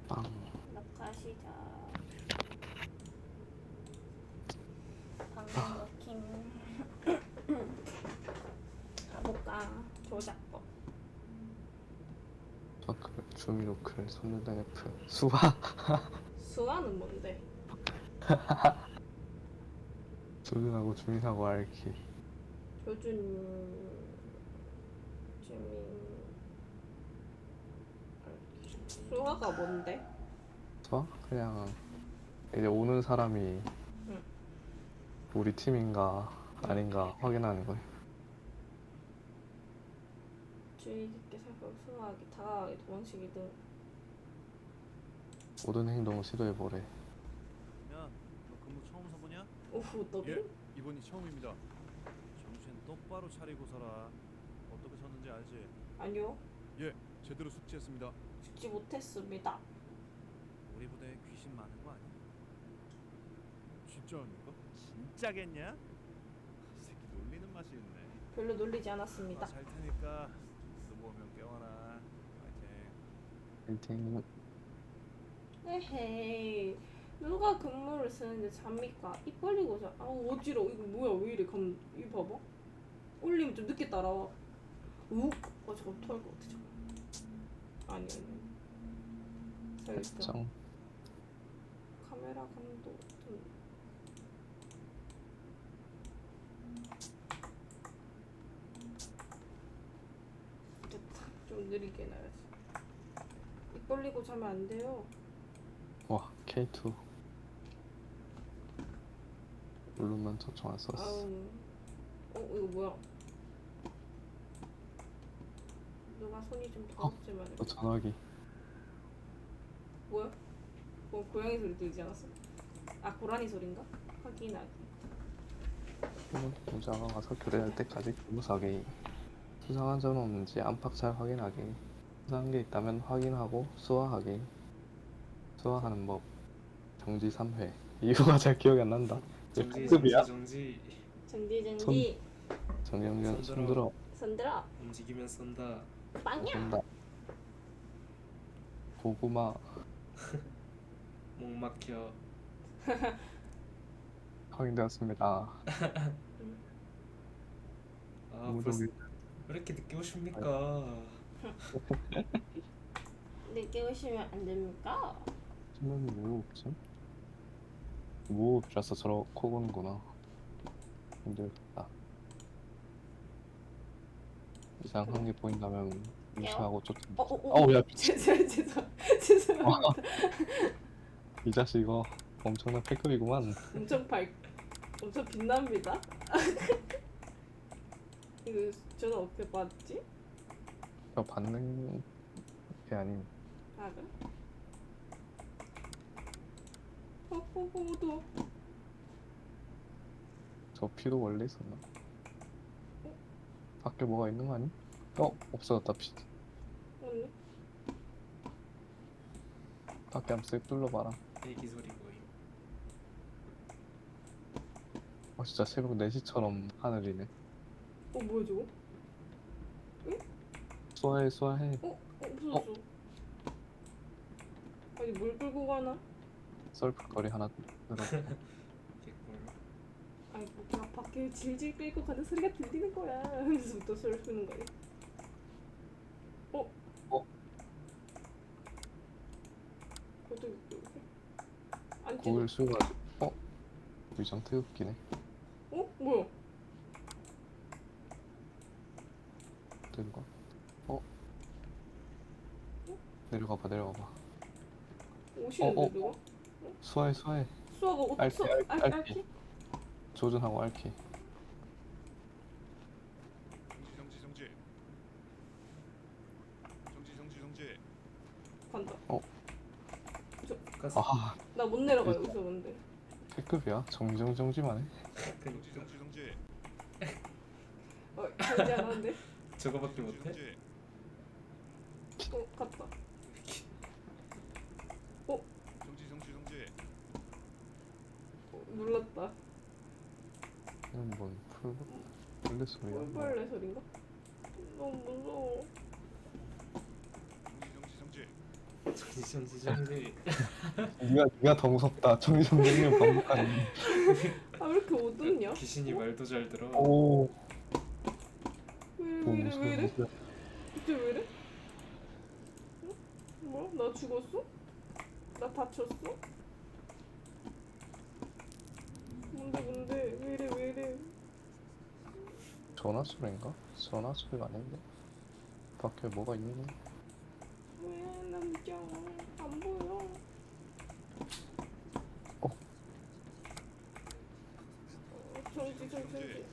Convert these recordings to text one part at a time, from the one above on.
빵. 녹화 시작. 방송 워킹. 가볼까? 조작법. 서클, 주미노클, 손전등 F, 수화. 수화는 뭔데? 조준하고 주민하고 알키. 조준 주민 수화가 뭔데? 수화? 그냥 이제 오는 사람이 응. 우리 팀인가 아닌가 확인하는 거예요. 주의 깊게 살펴 수화하기, 다가가기, 도망치기 등. 모든 행동을 시도해보래. 야, 너 근무 처음 서보냐? 오후 너비? 예, 이번이 처음입니다. 정신 똑바로 차리고 서라. 어떻게 섰는지 알지? 아니요. 예, 제대로 숙지했습니다. 죽지 못했습니다. 우리 부대에 귀신 많은 거 아니야? 진짜 아닙니까? 진짜겠냐? 이 새끼 놀리는 맛이 있네. 별로 놀리지 않았습니다. 잘 테니까 누구 오면 깨워라. 파이팅. 일팅. 에헤이, 누가 근무를 쓰는데 잡니까? 입 벌리고 자. 아 어지러워. 이거 뭐야, 왜 이래? 이거 봐봐. 올리면 좀 늦게 따라와. 욱! 잠깐 토할 것 같아. 잠깐. 아니. 설정. 설정. 카메라 감도 좀. 됐다. 좀 느리게 해놔야지. 입 벌리고 자면 안 돼요. 와, K2. 물론만 초청 안 썼어. 아우. 이거 뭐야? 누가 손이 좀 더럽지 말해. 또 전화기. 뭐야? 고양이 소리 들리지 않았어? 아, 고라니 소린가? 확인하기. 보자가 가서 교대할 때까지 근무사기. 수상한 점은 없는지 안팎 잘 확인하기. 수상한 게 있다면 확인하고 수화하기. 수화하는 법. 정지 3회. 이유가 잘 기억이 안 난다. 정지 급이야? 정지 정지. 정경련 손들어. 손들어. 손들어. 움직이면 쏜다. 빵야. 본다. 고구마. 목 막혀. 확인되었습니다. 아 벌써 무더기. 왜 이렇게 늦게 오십니까? 늦게 오시면 안 됩니까? 신문이 무호흡증? 무호흡이라서 저렇게 오는구나. 힘들다. 이상한 게 보인다면 무시하고 쫓아. 어우, 야, 미친. 죄송합니다. 이 자식 이거 엄청난 패급이구만. 엄청 빛납니다. 이거 전화 어떻게 받지? 저 받는 게 아닌. 아, 그래? 도 저 피도 원래 있었나? 밖에 뭐가 있는 거 아니? 없어졌다, 피. 언니? 밖에 한번 쓱 둘러봐라. 대기 소리 보임. 진짜 새벽 4시처럼 하늘이네. 뭐야 저거? 쏘해. 없어졌어. 아니 물 끌고 가나? 썰풀거리 하나 들어. 개꿀. 아니 뭐가 밖에 질질 끌고 가는 소리가 들리는 거야. 하면서 또 소리 끄는 거야. 그것도 안 찍어. 고일 수가. 위장 태극기네. 뭐야? 내려가. 내려가봐. 오시는데 누가? 수아해. 수아가 알키. 알키? 조준하고 알키. 정지. 간다. 가서 나 못 내려가 여기서 근데. 패급이야? 정지만 해. 정지. 절대 안 하는데? 저거밖에 못해? 갔다. 정지. 눌렀다. 이건 뭔 풀레 소리야? 꿀벌레 소린가? 너무 무서워. 정지. 정지. 네가 더 무섭다. 정신병력 반복하는. 아 왜 이렇게 어둡냐? 귀신이 말도 잘 들어. 오. 왜 이래? 갑자기 왜 이래? 응? 뭐야? 나 죽었어? 나 다쳤어? 뭔데? 왜 이래? 전화 소리인가? 전화 소리가 아닌데. 밖에 뭐가 있니? 왜 남자 안 보여? 정지.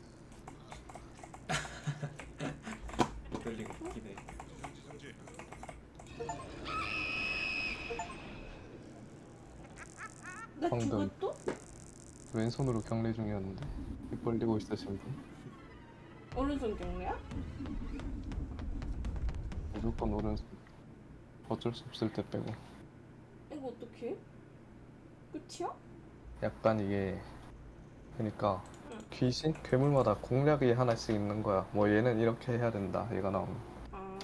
모델링 웃기네. 나 방금. 죽었어? 왼손으로 경례 중이었는데 입 벌리고 있으신 분. 오른손 경례야? 무조건 오른손. 어쩔 수 없을 때 빼고. 이거 어떡해? 끝이야? 약간 이게 그러니까 응. 귀신 괴물마다 공략이 하나씩 있는 거야. 뭐 얘는 이렇게 해야 된다. 얘가 나오면 아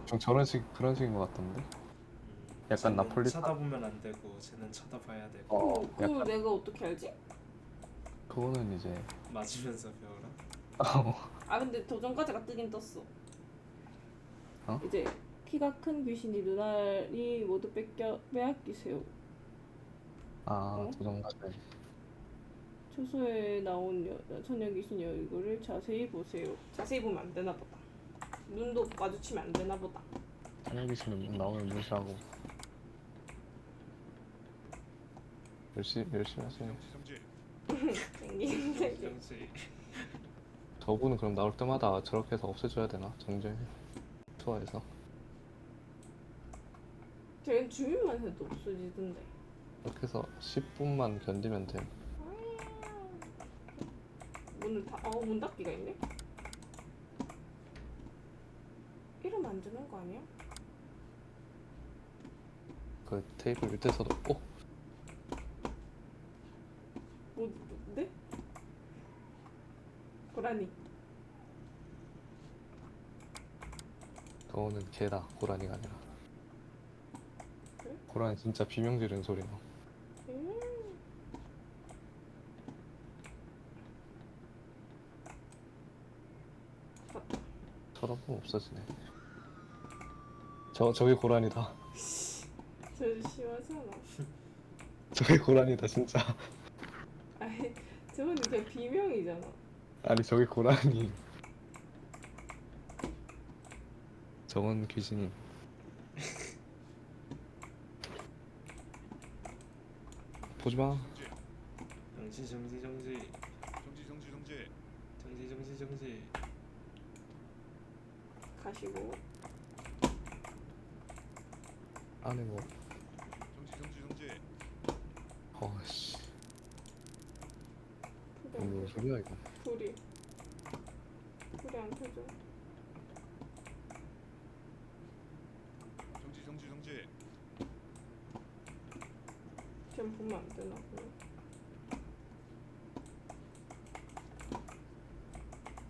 좀 그런 식인 것 같던데. 약간 쟤는 나폴리 쳐다보면 안 되고 쟤는 쳐다봐야 되고 그거 약간 내가 어떻게 알지? 그거는 이제 맞으면서 배워라. 아 근데 도전과제가 뜨긴 떴어. 어? 이제 키가 큰 귀신이 눈알이 모두 빼앗기세요. 어? 도전가들. 초소에 나온 처녀 귀신이 얼굴을 자세히 보세요. 자세히 보면 안 되나 보다. 눈도 마주치면 안 되나 보다. 찬혁이씨는 나오면 무시하고 열심히 하세요. 생긴 정지. 저분은 그럼 나올 때마다 저렇게 해서 없애줘야 되나? 정제 투어에서 쟤 주인만 해도 없어지던데. 이렇게 해서 10분만 견디면 돼. 문 닫기가 있네? 이러면 안 되는 거 아니야? 그 테이블 밑에서도 네? 고라니. 그거는 개다. 고라니가 아니라. 그래? 고라니 진짜 비명 지르는 소리 나. 음. 맞다. 쳐다보면 없어지네. 저기 고라니다. 저 심하잖아. 저기 고라니다 진짜. 아니 저거는 그냥 비명이잖아. 아니 저기 고라니. 저건 귀신이. 보지마. 정지. 가시고 안에 뭐. 어씨. 뭔 소리야 이거. 불이 안 켜져. 그냥 보면 안 되나?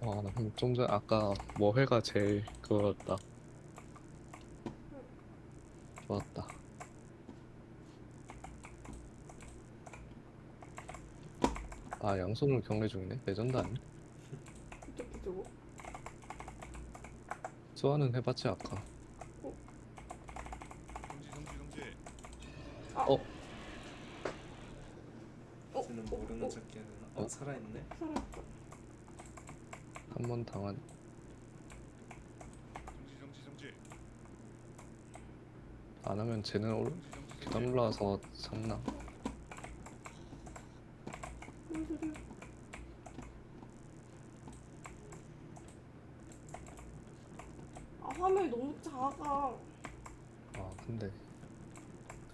나 좀 전 아까 뭐 회가 제일 그거였다. 좋았다. 양손으로 경례 중이네. 레전드 아니? 어떻게 저거? 수아는 해봤지 아까. 쟤는 모르는 척 해야 되나? 살아있네? 살았다. 한 번 당한. 안 하면 쟤는 계단 올라와서 잡나? 무슨 소리야? 화면이 너무 작아. 근데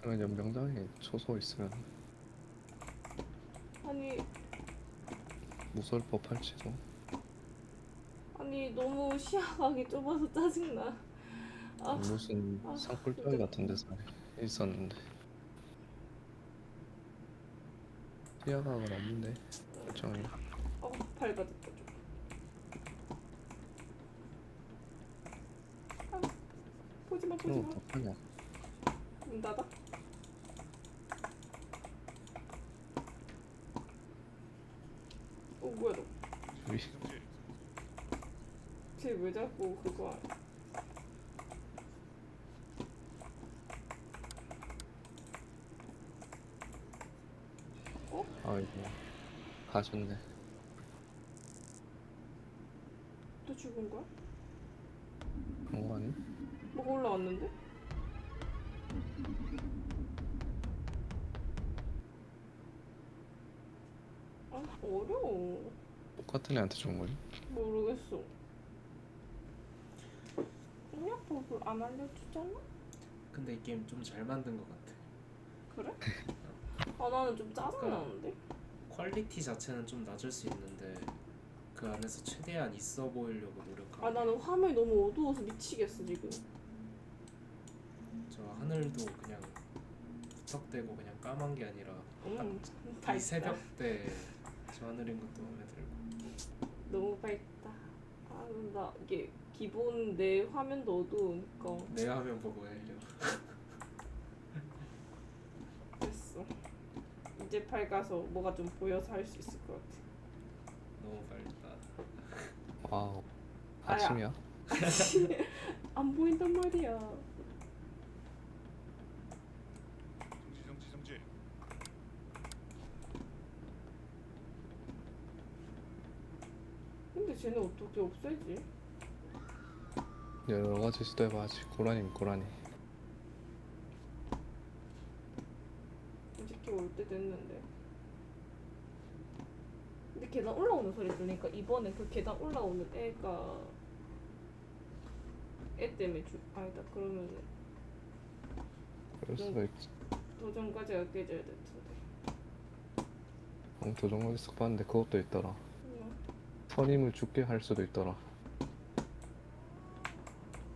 그러면 연병장에 초소 있으면 아니 무서울 법할지도. 아니 너무 시야각이 좁아서 짜증나. 무슨 산골짜기 같은 데서 있었는데 시야각은 없는데 결정이. 밝아졌다 좀. 보지마. 그럼 어떡하냐. 문 닫아? 뭐야 너? 위. 쟤 왜 자꾸 그거 하냐? 아이고 가셨네. 또 죽은 거야? 그런 거 아니? 뭐가 올라왔는데? 아 어려워. 똑같은 애한테 준 거니? 모르겠어. 공략법을 안 알려주잖아? 근데 이 게임 좀 잘 만든 것 같아. 그래? 아 나는 좀 짜증나는데? 퀄리티 자체는 좀 낮을 수 있는데 그 안에서 최대한 있어 보이려고 노력하고. 아 나는 화면이 너무 어두워서 미치겠어 지금. 저 하늘도 그냥 부탁대고 그냥 까만 게 아니라 이 밝다. 새벽 때 저 하늘인 것도 마음에 들고. 너무 밝다. 아 나 이게 기본 내 화면도 어두우니까 내 화면 보고 하려. 됐어. 이제 밝아서 뭐가 좀 보여서 할 수 있을 것 같아. 너무 밝다. 와우. 아야. 아침이야? 안 보인단 말이야. 정지. 근데 쟤네 어떻게 없애지? 여러 가지 시도해봐야지. 고라니 고라니. 이 새끼 올 때 됐는데. 근데 계단 올라오는 소리 들으니까 이번엔 그 계단 올라오는 애가 애 때문에 아니다 그러면은 그럴 수도 있지. 도전과제가 깨져야 될 텐데. 도전까지 쓱 봤는데 그것도 있더라. 그냥 선임을 죽게 할 수도 있더라.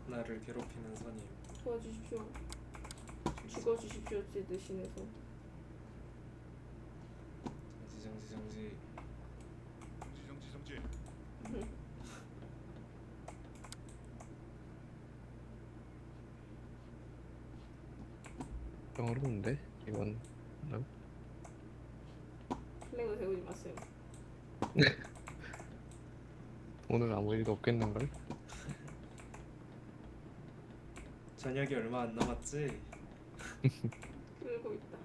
나를 괴롭히는 선임. 도와주십시오. 죽어주십시오 제 대신해서. 정지. 좀 어려운데 이건. 플래그 세우지 마세요. 오늘 아무 일도 없겠는걸? 저녁이 얼마 안 남았지? 끌고 있다.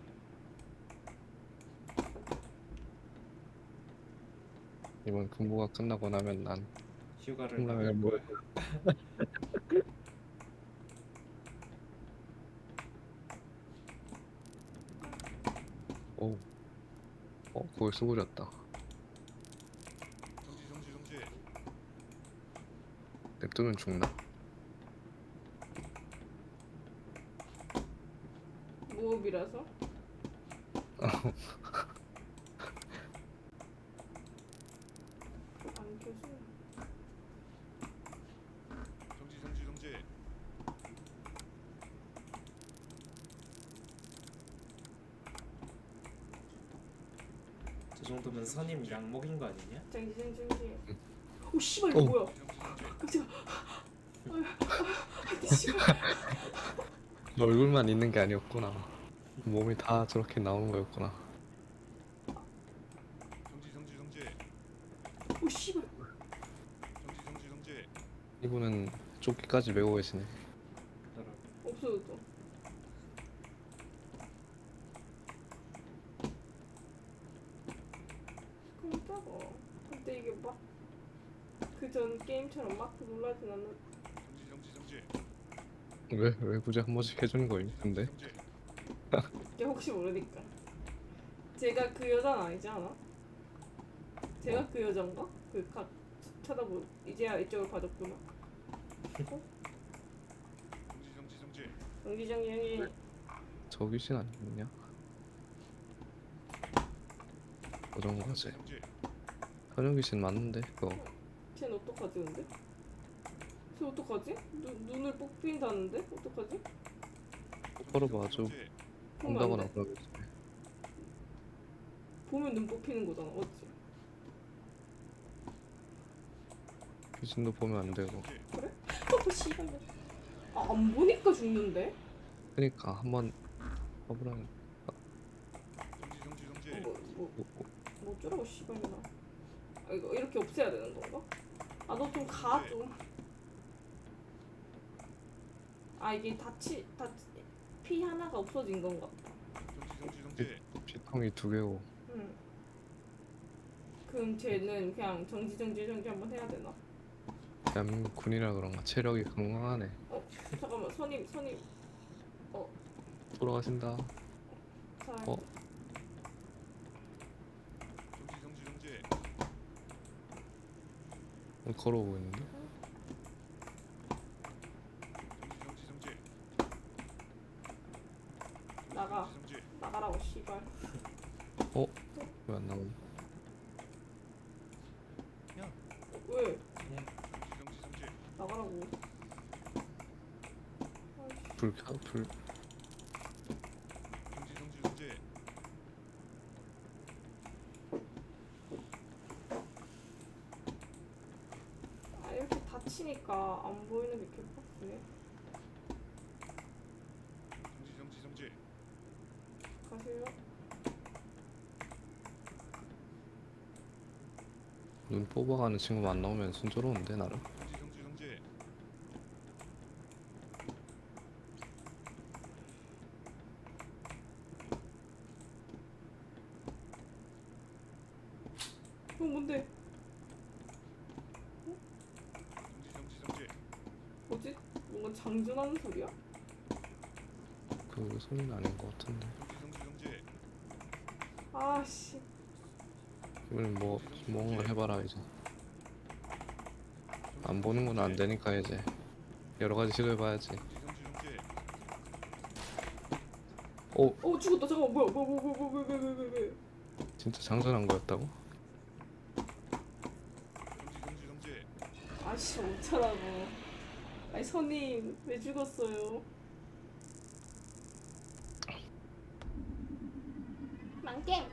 이번 근무가 끝나고 나면 난 휴가를 컵라면을 나갈 먹을 거야. 오. 그걸 수그렸다. 정지. 냅두면 죽나? 무업이라서? 안 켜져. 정지. 저 정도면 선임 약 먹인 거 아니냐? 정지. 오 씨발 이거 어. 뭐야? 깜짝아. 아니 씨발. 너 얼굴만 있는 게 아니었구나. 몸이 다 저렇게 나오는 거였구나. 정지. 오 씨발. 정지. 이분은 조끼까지 메고 계시네. 그러더라고. 없어졌어. 깜짝아. 근데 이게 막 그 전 게임처럼 막 놀라진 않는. 정지. 왜 굳이 한 번씩 해주는 거임? 근데 이게 혹시 모르니까. 제가 그 여자는 아니지 않아? 제가 그 여잔가? 쳐다보 이제야 이쪽을 봐줬구나. 정지. 저 귀신 아니겠냐? 고정 과제. 현역 귀신 맞는데 그거. 쟤는 어떡하지 근데? 쟤 어떡하지? 눈을 뽑힌다는데? 어떡하지? 똑바로 봐줘. 보면 안 본다거나 돼? 그러겠지. 보면 눈 뽑히는 거잖아 맞지? 귀신도 보면 안 되고. 그래? 씨발. 안 보니까 죽는데? 그러니까 한번 허브랑 정지. 뭐 어쩌라고 씨발이나. 아 이거 이렇게 없애야 되는 건가? 아 너 좀 가 좀. 아 이게 피 하나가 없어진 건 같다. 정지. 피통이 2개고 응. 그럼 쟤는 그냥 정지 한번 해야 되나? 대한민국 군이라 그런가 체력이 건강하네. 잠깐만 선임 돌아가신다. 사람 어? 정지. 걸어오고 있는데? 정지. 나가라고 씨발. 왜 안 나오니? 왜 정지. 나가라고? 불 켜? 불 정지. 아 이렇게 다치니까 안 보이는 게 개빡치네. 정지. 가세요. 눈 뽑아가는 친구만 안 나오면 순조로운데 나름. 정지. 형 뭔데? 정지. 뭐지? 뭔가 장전하는 소리야? 그 소리는 아닌 것 같은데. 정지. 아씨. 이번엔 뭐 뭔가 해봐라 이제. 안 보는 건 안 되니까 이제 여러 가지 시도해봐야지. 정지. 죽었다. 잠깐만 뭐야 왜? 진짜 장전한 거였다고? 정지. 아씨 어쩌라고. 아니 선임 왜 죽었어요? 망겜.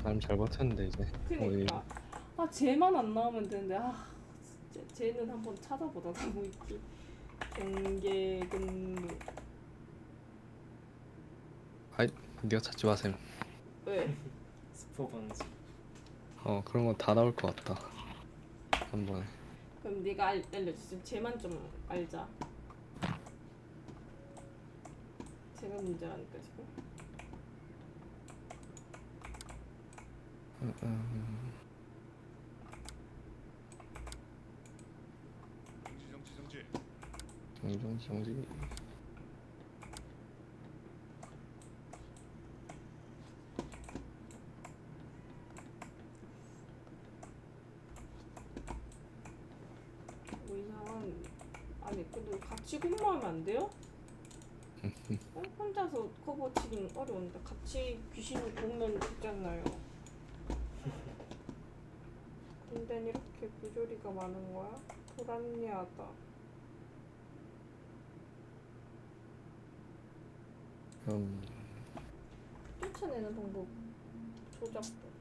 나름 잘 버텼는데 이제. 그니까 아 쟤만 안 나오면 되는데 진짜 쟤는 한번 찾아보다 나무 있지. 경계 근무. 아이 네가 찾지 마셈. 왜? 스포 방지. 그런 건 다 나올 것 같다. 한 번에. 그럼 네가 알려주지. 쟤만 좀 알자. 제가 문제라니까 지금. 정지. 정지. 뭐 이상한. 아니 근데 같이 근무하면 안 돼요? 혼자서 커버 치긴 어려운데 같이 귀신이 보면 있잖아요. 근데 이렇게 부조리가 많은 거야? 불합리하다. 쫓아내는 방법 조작도.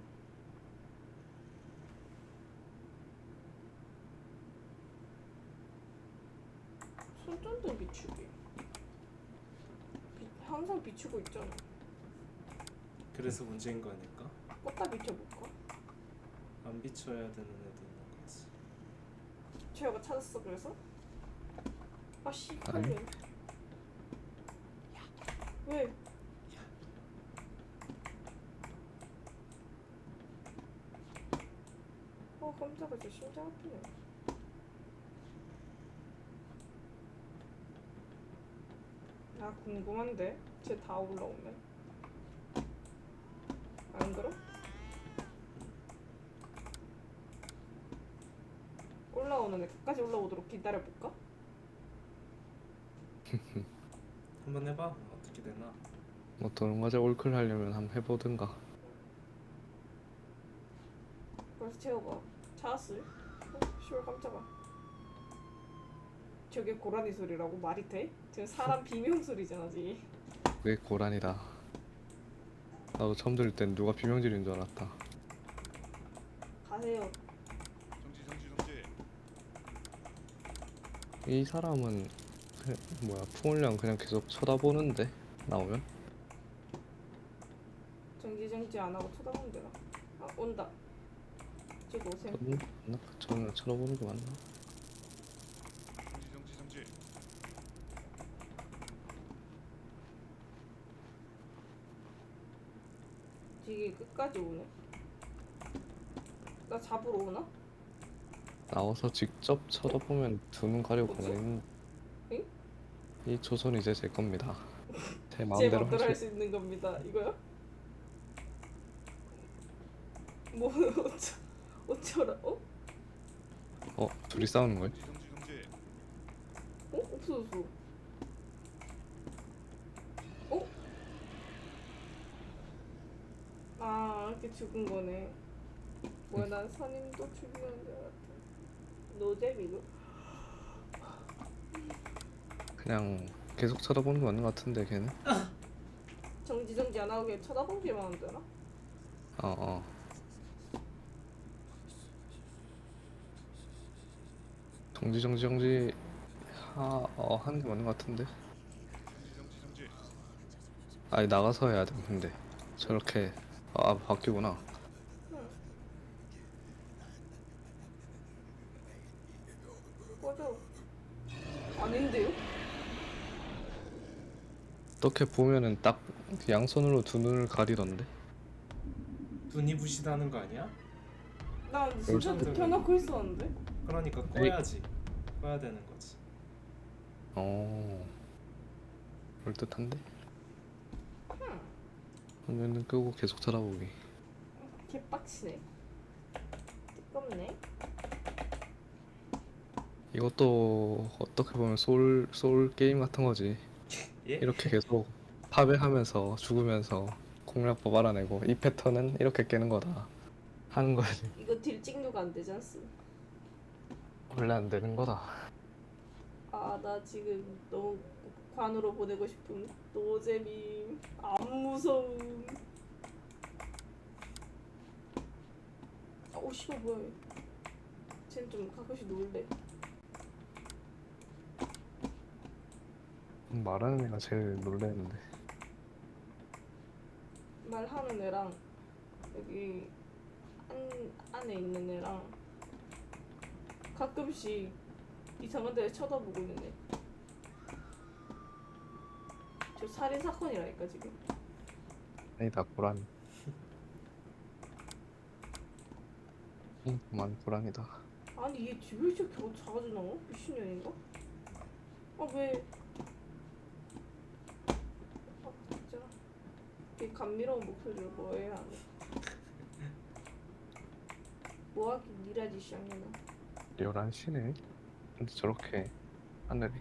손전등 비추기. 항상 비추고 있잖아. 그래서 문제인 거 아닐까? 껐다 비춰볼까? 안 비춰야 되는 애도 있는 거지. 최혁아 찾았어 그래서? 아씨 아니. 빨리. 왜? 깜짝이야. 저 심장 아프네. 나 궁금한데? 쟤 다 올라오면? 안 그럼? 올라오는 애 끝까지 올라오도록 기다려볼까? 한번 해봐. 어떻게 되나? 뭐 도는과제 올클 하려면 한번 해보든가. 그래서 채호가 찾았을? 씨발 깜짝아. 저게 고라니 소리라고 말이 돼? 지금 사람 비명 소리잖아 지금. 그게 고란이다. 나도 처음 들을 땐 누가 비명 지르는 줄 알았다. 가세요. 정지. 이 사람은 뭐야 풍울령 그냥 계속 쳐다보는데 나오면 정지정지 안 하고 쳐다보면 되나? 아 온다. 이쪽 오세요. 저는 쳐다보는 게 맞나? 정지. 되게 끝까지 오네. 나 잡으러 오나? 나와서 직접 쳐다보면 두 눈 가리고 뭐지? 가만히 있는. 응? 이 조선 이제 제 겁니다. 제 제 마음대로 맘대로 할 할수 수 있는 겁니다. 이거요? 뭐 어쩌라? 어? 둘이 싸우는 거예요? 정지. 어? 없어졌어. 어? 아 이렇게 죽은 거네. 뭐야 난 선임도 죽이는 줄 알았다. 노잼 이거? 그냥 계속 쳐다보는 게 맞는 것 같은데 걔는. 정지정지 안 하고 그냥 쳐다보기만 하면 되나? 어. 정지 하는 게 맞는 것 같은데. 정지. 아니 나가서 해야 돼. 근데 저렇게 바뀌구나. 응. 꺼져. 아닌데요? 어떻게 보면은 딱 양손으로 두 눈을 가리던데. 눈이 부시다는 거 아니야? 나 진짜 그렇죠. 켜놓고 있었는데? 그러니까 꺼야지. 꺼야 되는 거지. 그럴듯한데? 화면은 끄고 계속 쳐다보기. 개빡치네. 뜨겁네. 이것도 어떻게 보면 소울 게임 같은 거지. 예? 이렇게 계속 파괴하면서 죽으면서 공략법 알아내고 이 패턴은 이렇게 깨는 거다 하는 거지. 이거 딜 찍류가 안 되지 않습? 원래 안 되는 거다. 아, 나 지금 너무 관으로 보내고 싶음. 노잼임. 안 무서움. 오, 씨발, 뭐야. 쟨 좀 가끔씩 놀래. 말하는 애가 제일 놀래는데. 말하는 애랑 여기 안에 있는 애랑 가끔씩 이상한 데 쳐다보고 있는 애. 저 살인 사건이라니까 지금. 아니다 고라니. 그만 고라니다. 아니 얘 집에 이렇게 자주 나와? 미친년인가? 아 왜? 아 진짜. 이 감미로운 목소리를 뭐 해야 하네. 뭐하기 니라지 샹이나. 11시네? 근데 저렇게 하늘이.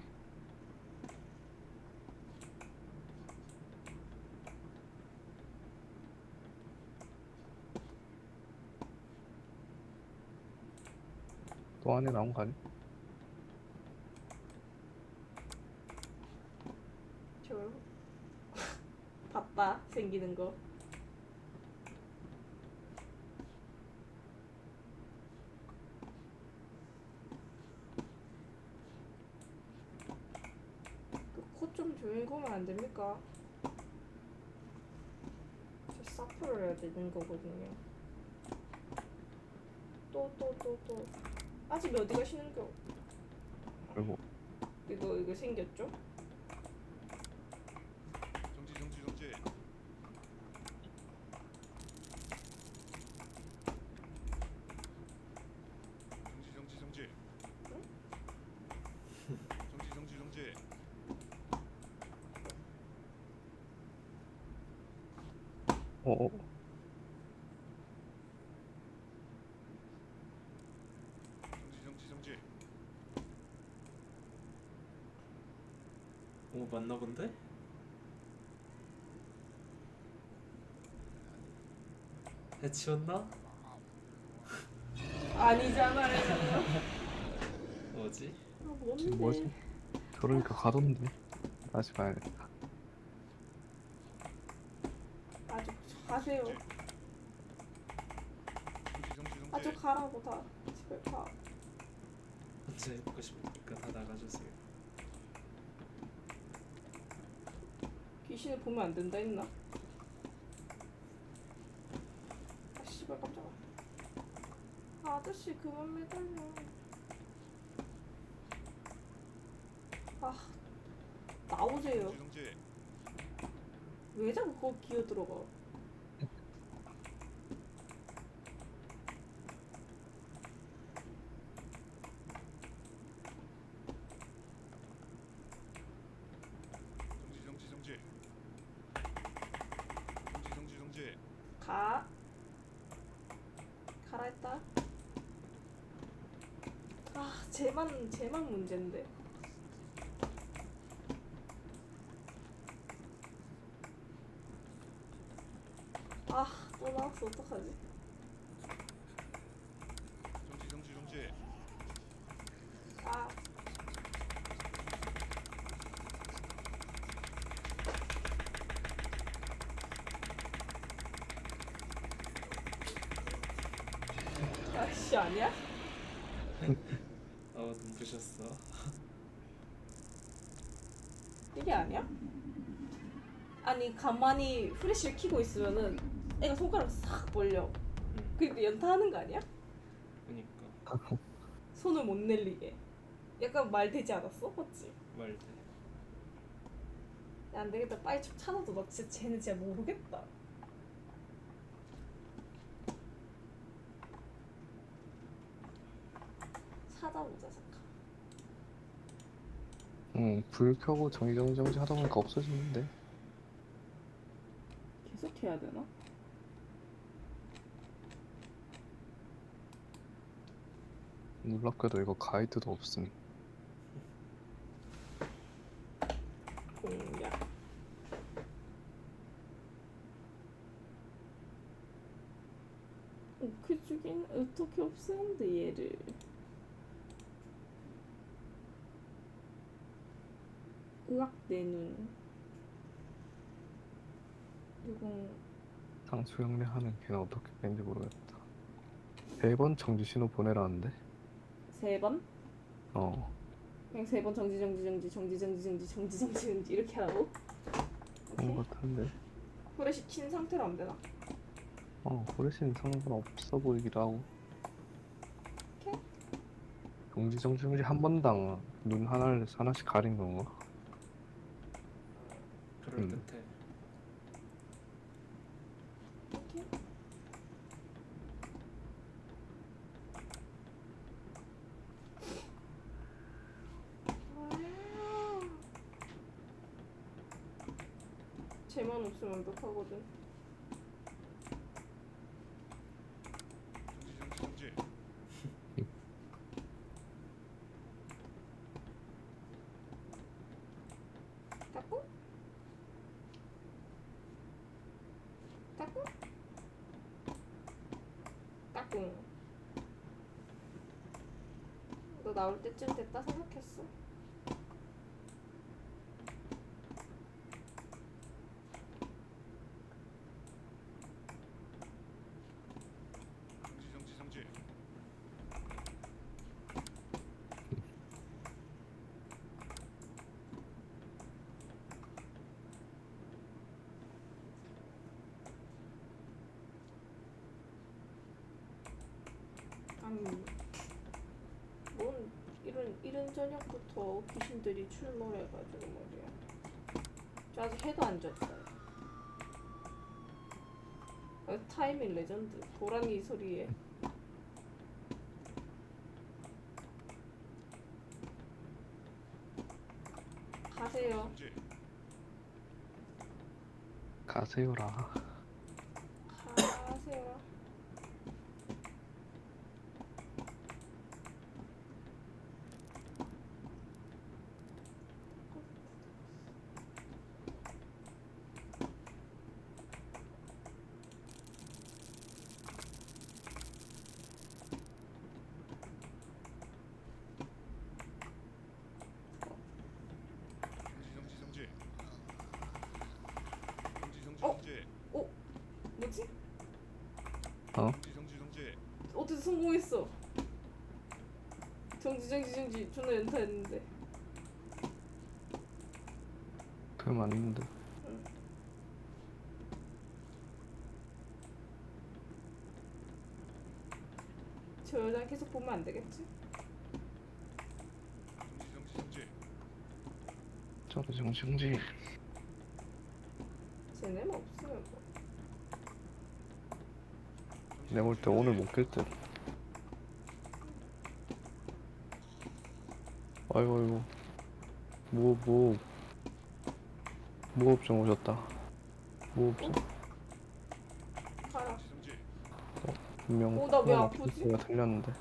또 안에 나온 거 아니야? 저 바빠 생기는 거. 그 코 좀 조용히 보면 안 됩니까? 저 사프를 해야 되는 거거든요. 또. 아직 어디 가시는겨? 그리고 이거 생겼죠? 정지. 정지. 정지. 어어 정지. 오 맞나 본데? 해치웠나? 아니잖아요. 뭐지? 아 뭔데? 지금 뭐지? 그러니까 가던데. 다시 봐야겠다. 아주 가세요. 아주 가라고 다 집에 가. 혼자 해보고 싶으니까 다 나가주세요. 귀신을 보면 안 된다 했나? 아 씨발 깜짝아. 아저씨 그만 매달려. 아 나오세요. 정지. 왜 자꾸 거기 기어 들어가? 정지. 정지. 가. 가라 했다. 아 쟤만 문제인데. 아 또 나왔어 어떡하지? 정지. 아 아씨 아니야? 눈부셨어. 이게 아니야? 아니 가만히 프레쉬를 켜고 있으면은 애가 손가락 싹 벌려. 근데 연타하는 거 아니야? 그니까 손을 못 내리게. 약간 말 되지 않았어? 맞지? 말돼. 야, 안 되겠다. 빨리 좀 찾아도 나 진짜 쟤는 진짜 모르겠다. 찾아보자 잠깐. 불 켜고 정지 하다 보니까 없어지는데. 계속 해야 되나? 놀랍게도 이거 가이드도 없음. 공략. 그 중엔 어떻게 없애는데 얘를. 으악 내 눈. 이건 상수형례 하는 걔는 어떻게 되는지 모르겠다. 3번 정지 신호 보내라는데? 3번? 어. 그냥 3번 정지 이렇게 하라고? 그런 오케이. 것 같은데. 후레쉬 킨 상태로 하면 되나? 훨씬 상관없어 보이기도 하고. 오케이. 정지 한 번당 눈 하나씩 가린 건가? 그럴 듯해. 오케이. 쟤만 없으면 완벽하거든. 정지. 따꾸? 따꾸? 따꾸. 너 나올 때쯤 됐다 생각했어. 정지. 아니 뭔 이른 저녁부터 귀신들이 출몰해가지고 말이야. 저 아직 해도 안 졌어요. 타이밍 레전드. 도라니 소리에. 가세요. 정지. 가세요라. 가세요. 정지. 어? 뭐지? 정지. 어떻게 성공했어? 정지. 존나 연타했는데. 그게 맞는데. 응. 저 여자 계속 보면 안 되겠지? 정지. 저도 정신지. 쟤네만 없으면 뭐. 내가 볼 때 오늘 못 깰 듯. 아이고. 무업종 오셨다. 무업종. 가라. 정지. 분명 어, 나왜 아프지? 가 들렸는데.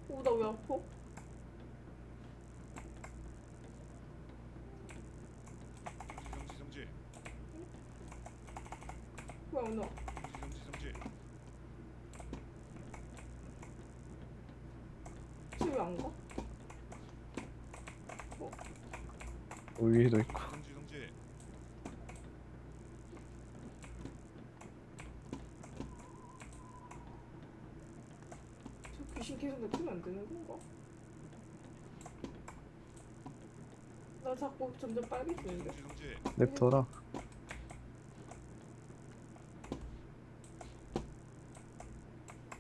오, 나 왜 아파? 정지. 왜 안 와? 정지. 지금 왜 안 가? 위에도 있고. 정지. 저 귀신 계속 냅두면 안 되는 건가? 나 자꾸 점점 빨개지는데? 정지. 냅둬라.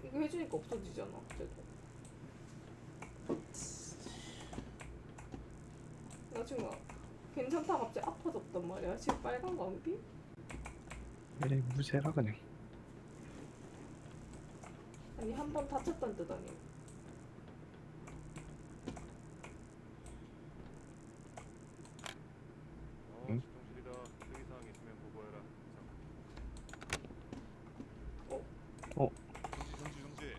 이거 해주니까 없어지잖아, 쟤도. 나 지금 괜찮다 갑자기 아파졌단 말이야. 지금 빨간 거 안 비? 에이 무쇠라 그냥. 아니 한 번 다쳤단 뜻 아니야. 응? 집중실이다. 특이사항 있으면 보고해라. 정지.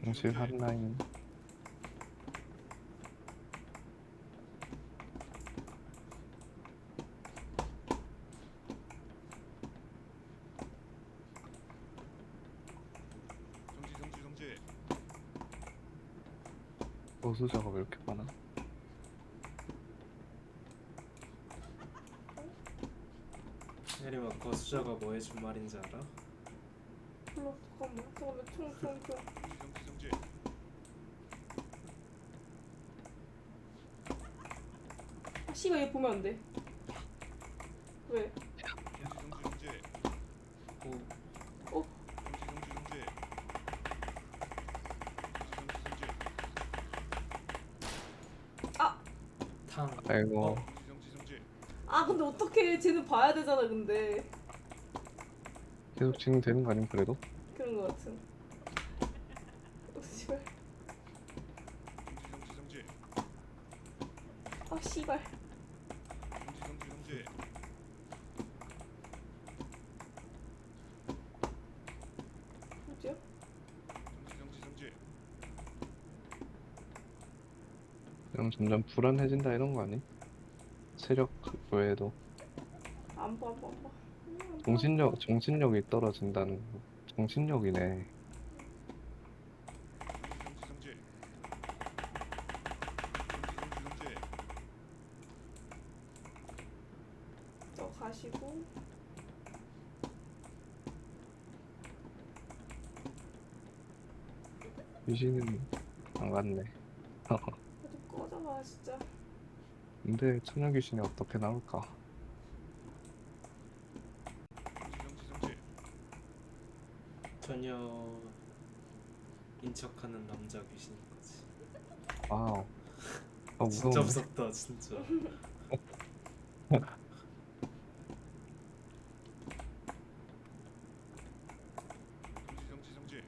정실 핫라인. 정지. 보수자가 왜 이렇게 많아? 혜림아 거수자가 뭐 해준 말인지 알아? 몰라. 잠깐만 총. 정지. 아 씨발 얘 보면 안 돼. 왜? 정지. 오, 탕. 아이고. 어, 정지. 아 근데 어떡해. 쟤는 봐야 되잖아 근데. 계속 진행되는 거 아님 그래도? 그런 거 같은. 씨발. 정지. 아 씨발. 정지. 뭐지요? 정지. 그냥 점점 불안해진다 이런 거 아니? 체력 외에도 안 봐. 정신력이 떨어진다는 거. 정신력이네. 정지. 저 가시고. 귀신은 안 갔네. 좀 꺼져봐 진짜. 근데 처녀 귀신이 어떻게 나올까? 정지. 전혀 인척하는 남자 귀신인 거지. 와우. 아 진짜 무서운데? 무섭다 진짜. 정지.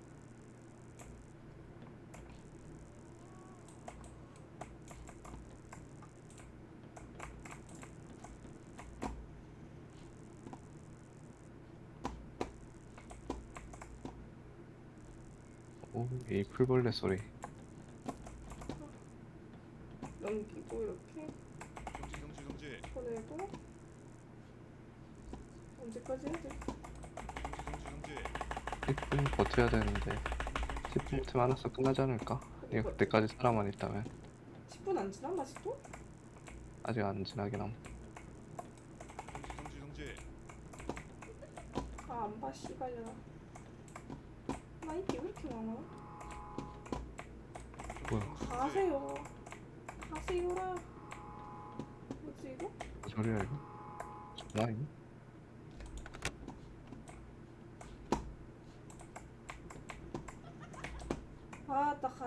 오, 이 풀벌레 소리. 넘기고 이렇게 정지. 보내고. 언제까지 해야 돼? 정지. 10분 버텨야 되는데 10분쯤 알아서 끝나지 않을까? 이거 그때까지 사람만 있다면 10분 안 지나 맛있어? 아직 안 지나긴 함. 정지. 아 안 봐 씨발려나. 나 이게 왜 이렇게 많아? 뭐야? 가세요. 가세요라. 뭐지 이거? 무슨 소리야 이거? 전화 이거?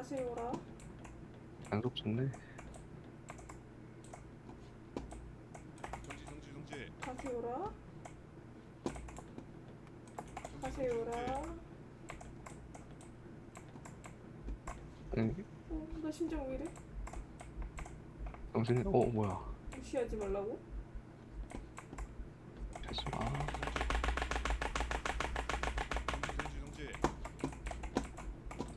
가세요라. 양속 좋네. 정지. 가세요라. 가세요라. 응, 나 심장 왜 이래? 정신이 뭐야? 무시하지 말라고? 하지 마. 정지.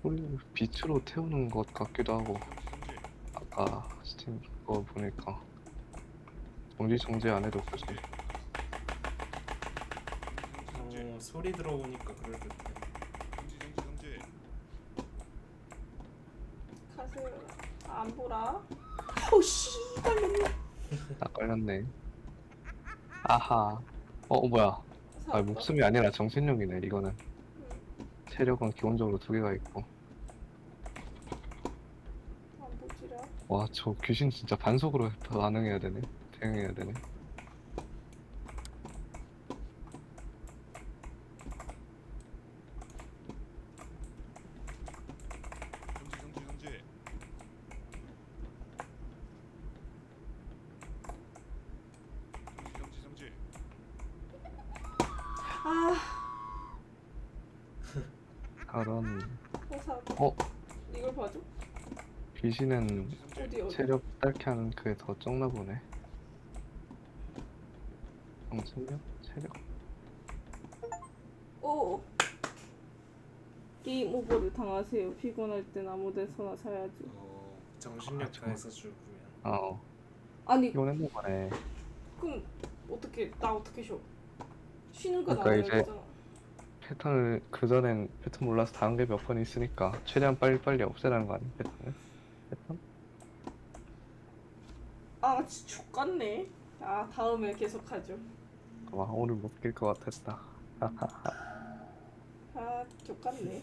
소리를 빛으로 태우는 것 같기도 하고 아까 스팀 거 보니까 정지 안 해도 굳이 소리 들어보니까 그럴 듯해. 정지. 가세요라. 안 보라. 아우 씨발 놈이야. 딱 걸렸네. 아하. 뭐야? 아, 살았다. 목숨이 아니라 정신력이네. 이거는 체력은 기본적으로 2개가 있고. 안 보지라. 와, 저 귀신 진짜 반속으로 반응해야 되네. 대응해야 되네. 정지. 아, 다른 살았다. 이걸 봐줘. 귀신은 어디? 체력 딸게 하는 그게 더 적나 보네. 정신력? 체력? 오. 게임 오버를 당하세요. 피곤할 땐 아무 데서나 자야죠. 정신력 좋아. 다해서 죽으면. 아니 피곤했나 보네. 그럼 어떻게 나 어떻게 쉬어? 쉬는 건 그러니까 안 이제 되잖아. 패턴을 그전엔 패턴 몰라서 다른 게 몇 번 있으니까 최대한 빨리빨리 없애라는 거 아니야? 패턴? 아 진짜 X같네. 아 다음에 계속하죠. 와, 오늘 못 깰 것 같았다. 아 X같네.